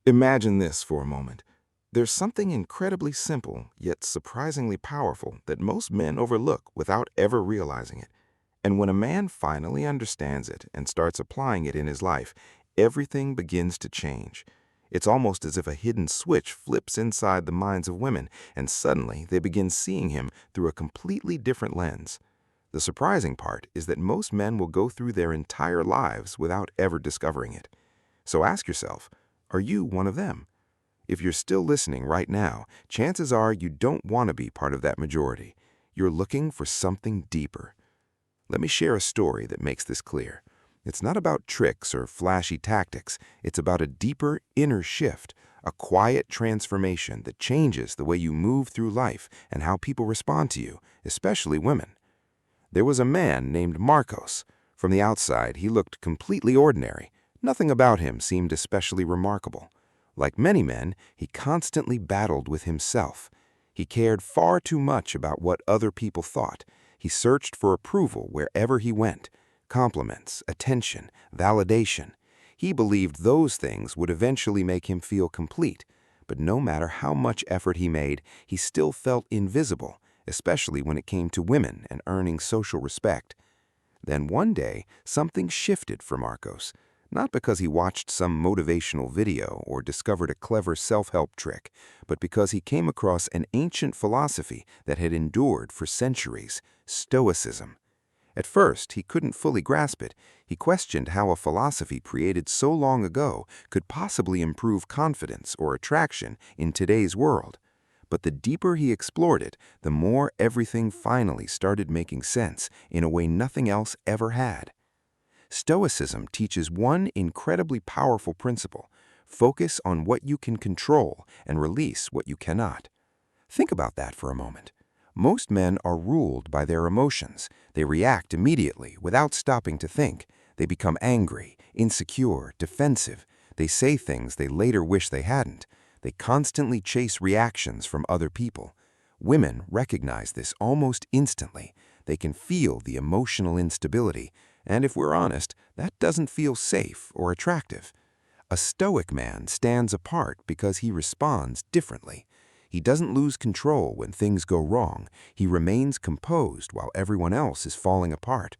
Imagine this for a moment. There's something incredibly simple, yet surprisingly powerful, that most men overlook without ever realizing it. And when a man finally understands it and starts applying it in his life, everything begins to change. It's almost as if a hidden switch flips inside the minds of women, and suddenly they begin seeing him through a completely different lens. The surprising part is that most men will go through their entire lives without ever discovering it. So ask yourself, are you one of them? If you're still listening right now, chances are you don't want to be part of that majority. You're looking for something deeper. Let me share a story that makes this clear. It's not about tricks or flashy tactics. It's about a deeper inner shift, a quiet transformation that changes the way you move through life and how people respond to you, especially women. There was a man named Marcos. From the outside, he looked completely ordinary. Nothing about him seemed especially remarkable. Like many men, he constantly battled with himself. He cared far too much about what other people thought. He searched for approval wherever he went. Compliments, attention, validation. He believed those things would eventually make him feel complete. But no matter how much effort he made, he still felt invisible, especially when it came to women and earning social respect. Then one day, something shifted for Marcos. Not because he watched some motivational video or discovered a clever self-help trick, but because he came across an ancient philosophy that had endured for centuries, Stoicism. At first, he couldn't fully grasp it. He questioned how a philosophy created so long ago could possibly improve confidence or attraction in today's world. But the deeper he explored it, the more everything finally started making sense in a way nothing else ever had. Stoicism teaches one incredibly powerful principle: focus on what you can control and release what you cannot. Think about that for a moment. Most men are ruled by their emotions. They react immediately without stopping to think. They become angry, insecure, defensive. They say things they later wish they hadn't. They constantly chase reactions from other people. Women recognize this almost instantly. They can feel the emotional instability, and if we're honest, that doesn't feel safe or attractive. A stoic man stands apart because he responds differently. He doesn't lose control when things go wrong. He remains composed while everyone else is falling apart.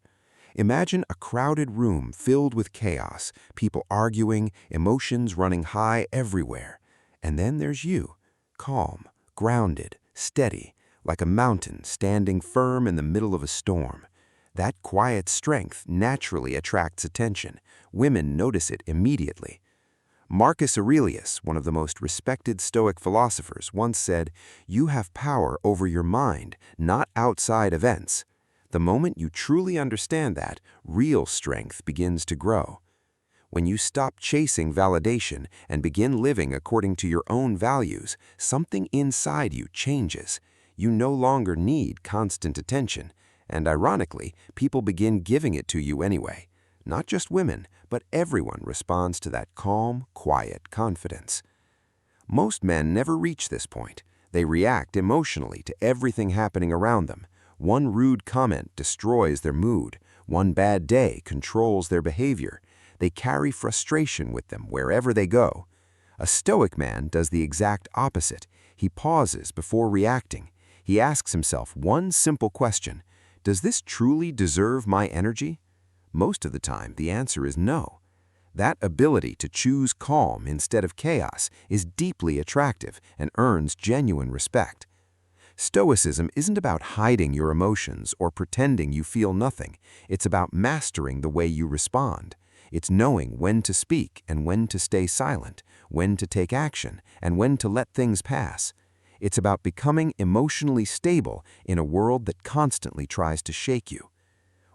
Imagine a crowded room filled with chaos, people arguing, emotions running high everywhere. And then there's you, calm, grounded, steady, like a mountain standing firm in the middle of a storm. That quiet strength naturally attracts attention. Women notice it immediately. Marcus Aurelius, one of the most respected Stoic philosophers, once said, "You have power over your mind, not outside events." The moment you truly understand that, real strength begins to grow. When you stop chasing validation and begin living according to your own values, something inside you changes. You no longer need constant attention, and ironically, people begin giving it to you anyway. Not just women, but everyone responds to that calm, quiet confidence. Most men never reach this point. They react emotionally to everything happening around them. One rude comment destroys their mood. One bad day controls their behavior. They carry frustration with them wherever they go. A stoic man does the exact opposite. He pauses before reacting. He asks himself one simple question: does this truly deserve my energy? Most of the time, the answer is no. That ability to choose calm instead of chaos is deeply attractive and earns genuine respect. Stoicism isn't about hiding your emotions or pretending you feel nothing. It's about mastering the way you respond. It's knowing when to speak and when to stay silent, when to take action and when to let things pass. It's about becoming emotionally stable in a world that constantly tries to shake you.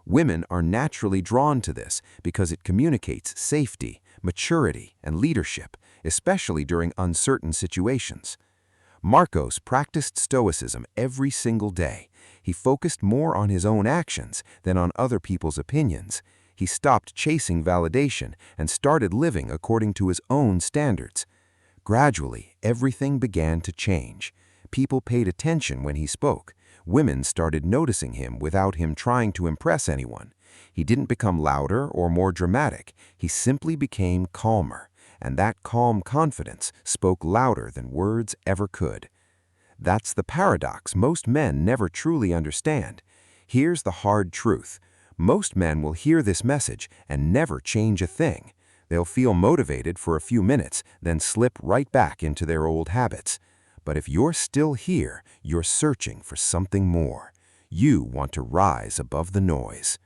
Women are naturally drawn to this because it communicates safety, maturity, and leadership, especially during uncertain situations. Marcos practiced stoicism every single day. He focused more on his own actions than on other people's opinions. He stopped chasing validation and started living according to his own standards. Gradually, everything began to change. People paid attention when he spoke. Women started noticing him without him trying to impress anyone. He didn't become louder or more dramatic. He simply became calmer. and that calm confidence spoke louder than words ever could. That's the paradox most men never truly understand. Here's the hard truth. Most men will hear this message and never change a thing. They'll feel motivated for a few minutes, then slip right back into their old habits. But if you're still here, you're searching for something more. You want to rise above the noise.